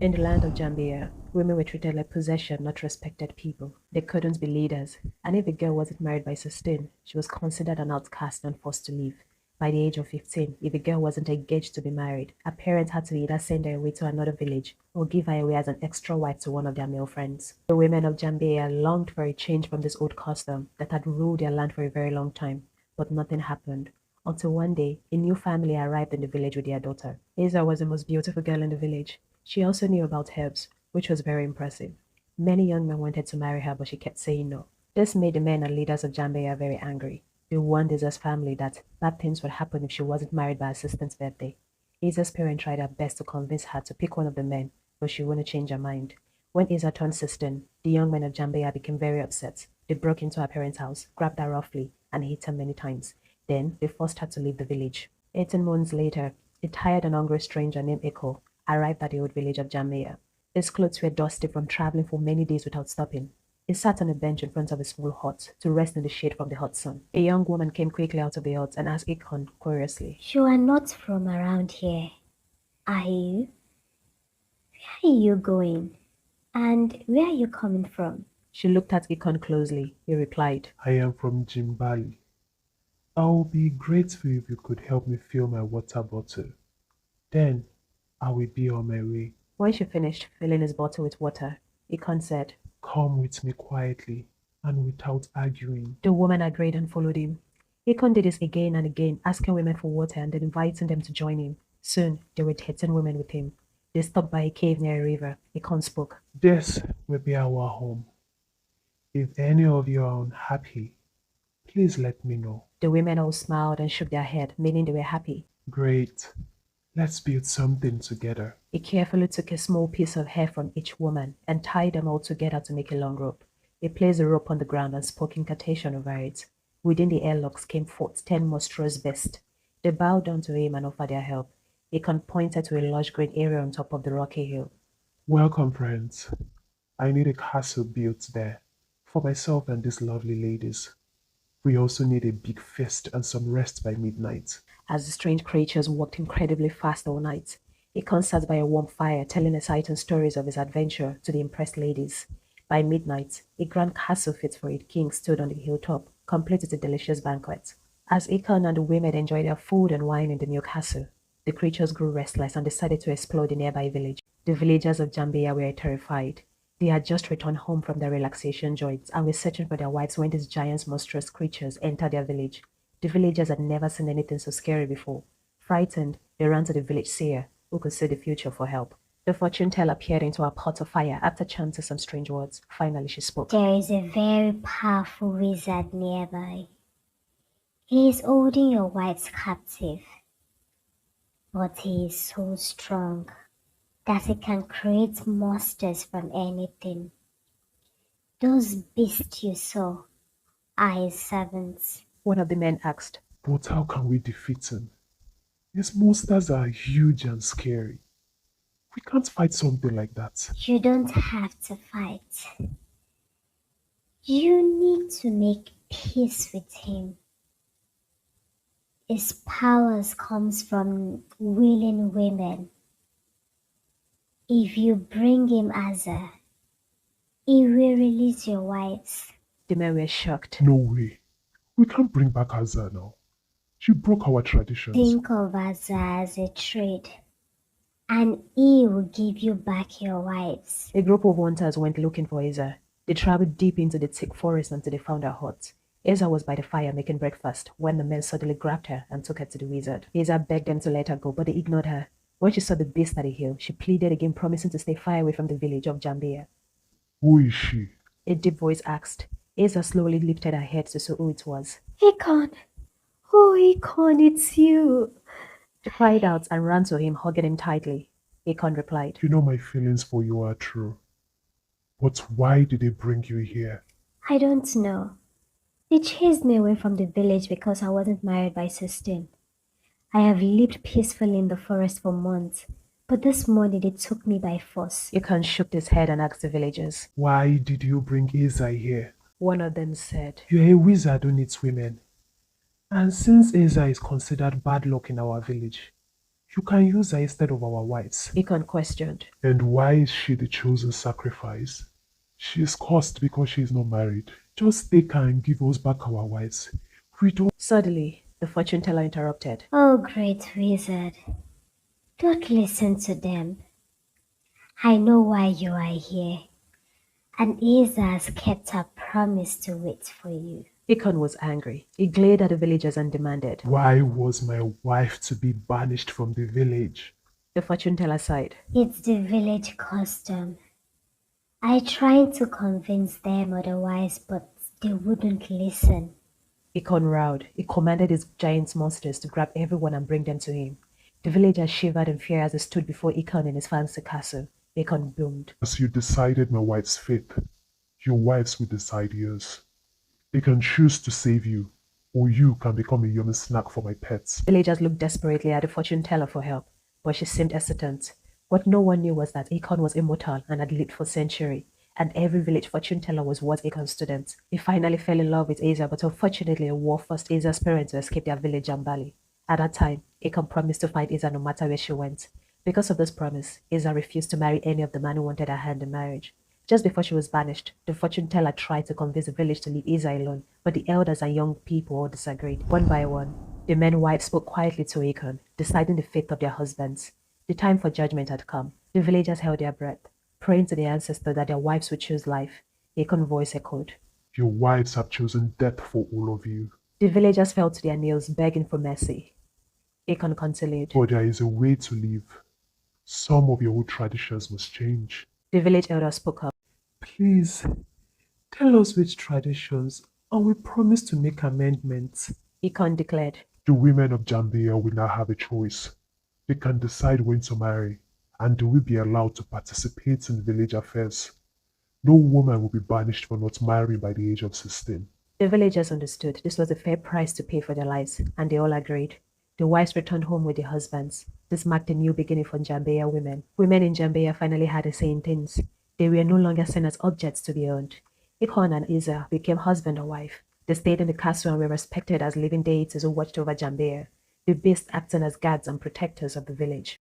In the land of Jambiya, women were treated like possession, not respected people. They couldn't be leaders, and if a girl wasn't married by 16, she was considered an outcast and forced to leave. By the age of 15, if a girl wasn't engaged to be married, her parents had to either send her away to another village or give her away as an extra wife to one of their male friends. The women of Jambiya longed for a change from this old custom that had ruled their land for a very long time, but nothing happened. Until one day, a new family arrived in the village with their daughter. Azar was the most beautiful girl in the village. She also knew about herbs, which was very impressive. Many young men wanted to marry her, but she kept saying no. This made the men and leaders of Jambiya very angry. They warned Isa's family that bad things would happen if she wasn't married by her sister's birthday. Isa's parents tried their best to convince her to pick one of the men, but she wouldn't change her mind. When Isa turned 16, the young men of Jambiya became very upset. They broke into her parents' house, grabbed her roughly, and hit her many times. Then they forced her to leave the village. 18 months later, a tired and hungry stranger named Eko arrived at the old village of Jambiya. His clothes were dusty from traveling for many days without stopping. He sat on a bench in front of a small hut to rest in the shade from the hot sun. A young woman came quickly out of the hut and asked Econ curiously, You are not from around here, are you? Where are you going? And where are you coming from? She looked at Econ closely. He replied, I am from Jimbali. I will be grateful if you could help me fill my water bottle. Then I will be on my way. When she finished filling his bottle with water, Econ said, Come with me quietly and without arguing. The woman agreed and followed him. Econ did this again and again, asking women for water and then inviting them to join him. Soon, there were 13 women with him. They stopped by a cave near a river. Econ spoke. This will be our home. If any of you are unhappy, please let me know. The women all smiled and shook their head, meaning they were happy. Great. Let's build something together. He carefully took a small piece of hair from each woman and tied them all together to make a long rope. He placed the rope on the ground and spoke incantation over it. Within the airlocks came forth 10 monstrous beasts. They bowed down to him and offered their help. Econ pointed to a lush green area on top of the rocky hill. Welcome, friends. I need a castle built there for myself and these lovely ladies. We also need a big feast and some rest by midnight. As the strange creatures walked incredibly fast all night, Econ sat by a warm fire telling exciting stories of his adventure to the impressed ladies. By midnight, a grand castle fit for a king stood on the hilltop, complete with a delicious banquet. As Econ and the women enjoyed their food and wine in the new castle, the creatures grew restless and decided to explore the nearby village. The villagers of Jambiya were terrified. They had just returned home from their relaxation joints and were searching for their wives when these giant monstrous creatures entered their village. The villagers had never seen anything so scary before. Frightened, they ran to the village seer, who could see the future, for help. The fortune teller peered into a pot of fire after chanting some strange words. Finally, she spoke. There is a very powerful wizard nearby. He is holding your wives captive, but he is so strong that he can create monsters from anything. Those beasts you saw are his servants. One of the men asked, But how can we defeat him? His monsters are huge and scary. We can't fight something like that. You don't have to fight. You need to make peace with him. His powers comes from willing women. If you bring him Azar, he will release your wives. The men were shocked. No way. We can't bring back Azar now. She broke our traditions. Think of Azar as a trade, and he will give you back your wives. A group of hunters went looking for Asa. They traveled deep into the thick forest until they found her hut. Asa was by the fire making breakfast when the men suddenly grabbed her and took her to the wizard. Asa begged them to let her go, but they ignored her. When she saw the beast at the hill, she pleaded again, promising to stay far away from the village of Jambiya. Who is she? A deep voice asked. Asa slowly lifted her head to see who it was. Econ! Oh, Econ, it's you! She cried out and ran to him, hugging him tightly. Econ replied, You know my feelings for you are true. But why did they bring you here? I don't know. They chased me away from the village because I wasn't married by 16. I have lived peacefully in the forest for months, but this morning they took me by force. Econ shook his head and asked the villagers. Why did you bring Asa here? One of them said, You're a wizard who needs women. And since Asa is considered bad luck in our village, You can use her instead of our wives. Econ questioned. And why is she the chosen sacrifice? She is cursed because she is not married. Just take her and give us back our wives. We don't. Suddenly, the fortune teller interrupted. Oh, great wizard, don't listen to them. I know why you are here, and Isa has kept her promise to wait for you. Econ was angry. He glared at the villagers and demanded. Why was my wife to be banished from the village? The fortune teller sighed. It's the village custom. I tried to convince them otherwise, but they wouldn't listen. Econ roared. He commanded his giant monsters to grab everyone and bring them to him. The villagers shivered in fear as they stood before Econ in his fancy castle. Econ boomed. As you decided my wife's fate, your wives will decide yours. They can choose to save you, or you can become a yummy snack for my pets. Villagers looked desperately at the fortune teller for help, but she seemed hesitant. What no one knew was that Econ was immortal and had lived for centuries, and every village fortune teller was worth Econ's student. He finally fell in love with Asa, but unfortunately a war forced Asa's parents to escape their village Jambali. At that time, Econ promised to find Asa no matter where she went. Because of this promise, Asa refused to marry any of the men who wanted her hand in marriage. Just before she was banished, the fortune teller tried to convince the village to leave Asa alone, but the elders and young people all disagreed. One by one, the men's wives spoke quietly to Econ, deciding the fate of their husbands. The time for judgment had come. The villagers held their breath, praying to the ancestor that their wives would choose life. Econ's voice echoed. Your wives have chosen death for all of you. The villagers fell to their knees, begging for mercy. Econ continued. But there is a way to live. Some of your old traditions must change. The village elder spoke up. Please, tell us which traditions, and we promise to make amendments. Econ declared. The women of Jambiya will now have a choice. They can decide when to marry, and they will be allowed to participate in village affairs. No woman will be banished for not marrying by the age of 16. The villagers understood this was a fair price to pay for their lives, and they all agreed. The wives returned home with their husbands. This marked a new beginning for Jambiya women. Women in Jambiya finally had a say in things. They were no longer seen as objects to be owned. Econ and Isa became husband and wife. They stayed in the castle and were respected as living deities who watched over Jambiya, the beasts acting as guards and protectors of the village.